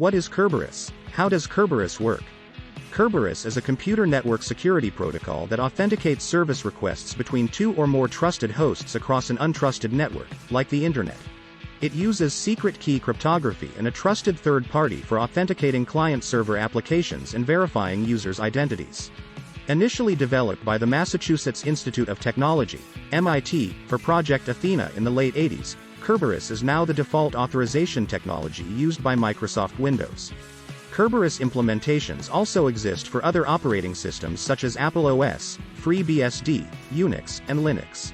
What is Kerberos? How does Kerberos work? Kerberos is a computer network security protocol that authenticates service requests between two or more trusted hosts across an untrusted network, like the Internet. It uses secret key cryptography and a trusted third party for authenticating client-server applications and verifying users' identities. Initially developed by the Massachusetts Institute of Technology, MIT, for Project Athena in the late 80s, Kerberos is now the default authorization technology used by Microsoft Windows. Kerberos implementations also exist for other operating systems such as Apple OS, FreeBSD, Unix, and Linux.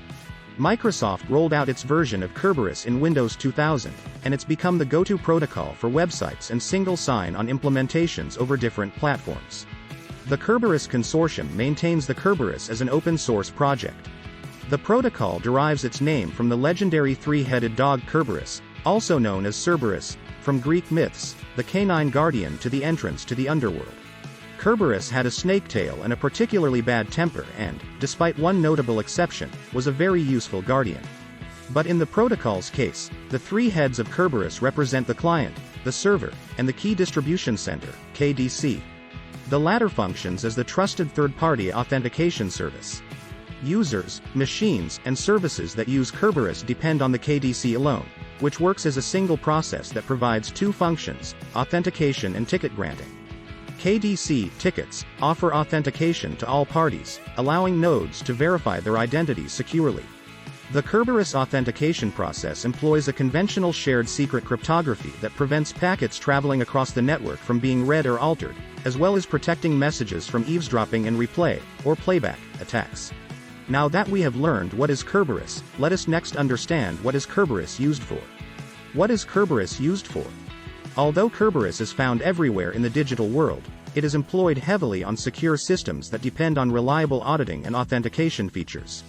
Microsoft rolled out its version of Kerberos in Windows 2000, and it's become the go-to protocol for websites and single sign-on implementations over different platforms. The Kerberos Consortium maintains the Kerberos as an open-source project. The protocol derives its name from the legendary three-headed dog Kerberos, also known as Cerberus, from Greek myths, the canine guardian to the entrance to the underworld. Kerberos had a snake tail and a particularly bad temper and, despite one notable exception, was a very useful guardian. But in the protocol's case, the three heads of Kerberos represent the client, the server, and the key distribution center, KDC. The latter functions as the trusted third-party authentication service. Users, machines, and services that use Kerberos depend on the KDC alone, which works as a single process that provides two functions, authentication and ticket granting. KDC tickets offer authentication to all parties, allowing nodes to verify their identities securely. The Kerberos authentication process employs a conventional shared secret cryptography that prevents packets traveling across the network from being read or altered, as well as protecting messages from eavesdropping and replay, or playback, attacks. Now that we have learned what is Kerberos, let us next understand what is Kerberos used for. What is Kerberos used for? Although Kerberos is found everywhere in the digital world, it is employed heavily on secure systems that depend on reliable auditing and authentication features.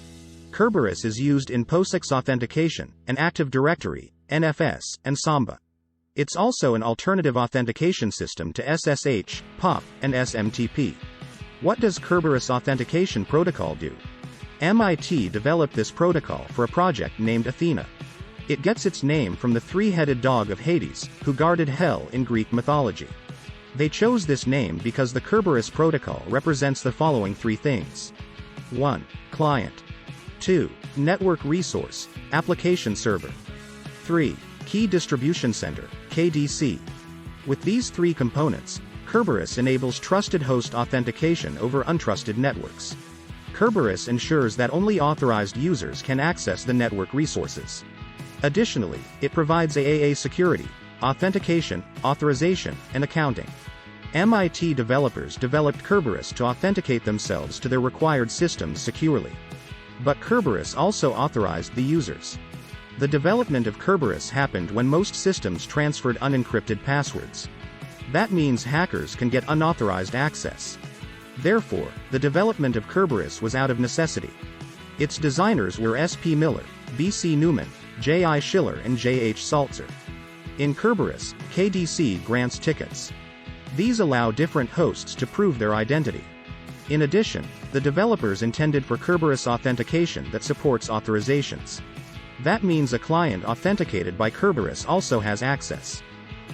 Kerberos is used in POSIX authentication, and Active Directory, NFS, and Samba. It's also an alternative authentication system to SSH, POP, and SMTP. What does Kerberos authentication protocol do? MIT developed this protocol for a project named Athena. It gets its name from the three-headed dog of Hades, who guarded hell in Greek mythology. They chose this name because the Kerberos protocol represents the following three things. 1. Client. 2. Network resource, application server. 3. Key distribution center, KDC. With these three components, Kerberos enables trusted host authentication over untrusted networks. Kerberos ensures that only authorized users can access the network resources. Additionally, it provides AAA security, authentication, authorization, and accounting. MIT developers developed Kerberos to authenticate themselves to their required systems securely. But Kerberos also authorized the users. The development of Kerberos happened when most systems transferred unencrypted passwords. That means hackers can get unauthorized access. Therefore, the development of Kerberos was out of necessity. Its designers were S.P. Miller, B.C. Newman, J.I. Schiller and J.H. Salzer. In Kerberos, KDC grants tickets. These allow different hosts to prove their identity. In addition, the developers intended for Kerberos authentication that supports authorizations. That means a client authenticated by Kerberos also has access.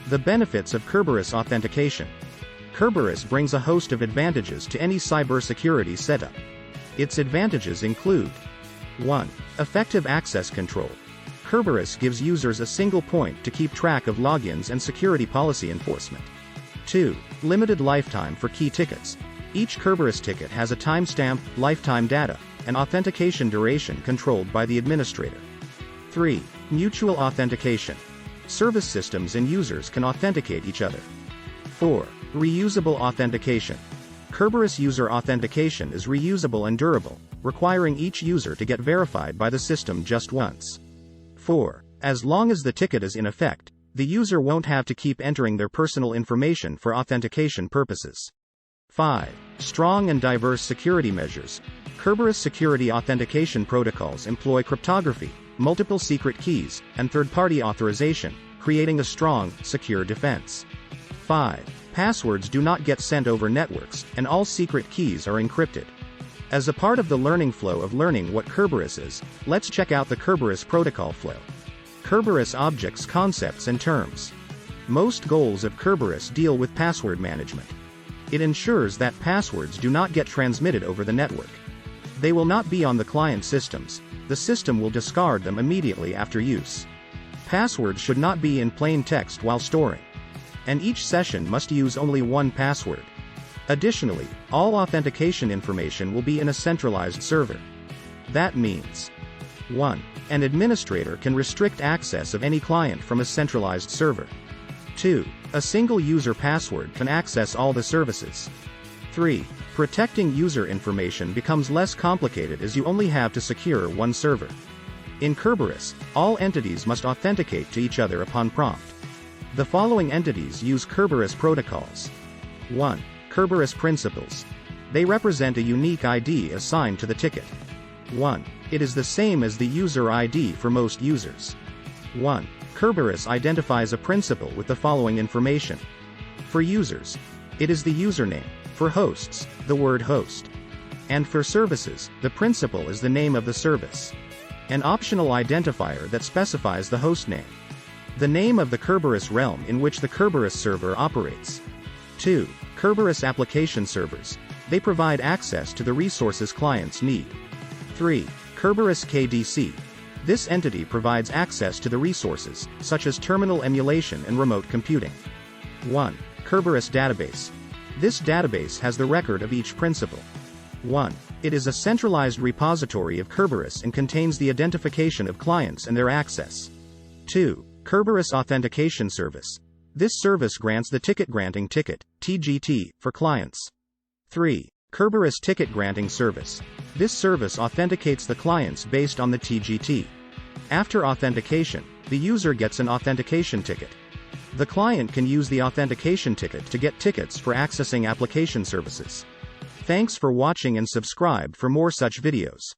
The benefits of Kerberos authentication. Kerberos brings a host of advantages to any cybersecurity setup. Its advantages include 1. Effective access control. Kerberos gives users a single point to keep track of logins and security policy enforcement. 2. Limited lifetime for key tickets. Each Kerberos ticket has a timestamp, lifetime data, and authentication duration controlled by the administrator. 3. Mutual authentication. Service systems and users can authenticate each other. 4. Reusable authentication. Kerberos user authentication is reusable and durable, requiring each user to get verified by the system just once. 4. As long as the ticket is in effect, the user won't have to keep entering their personal information for authentication purposes. 5. Strong and diverse security measures. Kerberos security authentication protocols employ cryptography, multiple secret keys, and third-party authorization, creating a strong, secure defense. 5. Passwords do not get sent over networks, and all secret keys are encrypted. As a part of the learning flow of learning what Kerberos is, let's check out the Kerberos protocol flow. Kerberos objects, concepts and terms. Most goals of Kerberos deal with password management. It ensures that passwords do not get transmitted over the network. They will not be on the client systems. The system will discard them immediately after use. Passwords should not be in plain text while storing. And each session must use only one password. Additionally, all authentication information will be in a centralized server. That means 1. An administrator can restrict access of any client from a centralized server. 2. A single user password can access all the services. 3. Protecting user information becomes less complicated as you only have to secure one server. In Kerberos, all entities must authenticate to each other upon prompt. The following entities use Kerberos protocols. 1. Kerberos principals. They represent a unique ID assigned to the ticket. 1. It is the same as the user ID for most users. 1. Kerberos identifies a principal with the following information. For users, it is the username. For hosts, the word host. And for services, the principal is the name of the service. An optional identifier that specifies the host name. The name of the Kerberos realm in which the Kerberos server operates. 2. Kerberos application servers. They provide access to the resources clients need. 3. Kerberos KDC. This entity provides access to the resources, such as terminal emulation and remote computing. 1. Kerberos database. This database has the record of each principal. 1. It is a centralized repository of Kerberos and contains the identification of clients and their access. 2. Kerberos authentication service. This service grants the ticket granting ticket, TGT, for clients. 3. Kerberos ticket granting service. This service authenticates the clients based on the TGT. After authentication, the user gets an authentication ticket. The client can use the authentication ticket to get tickets for accessing application services. Thanks for watching and subscribe for more such videos.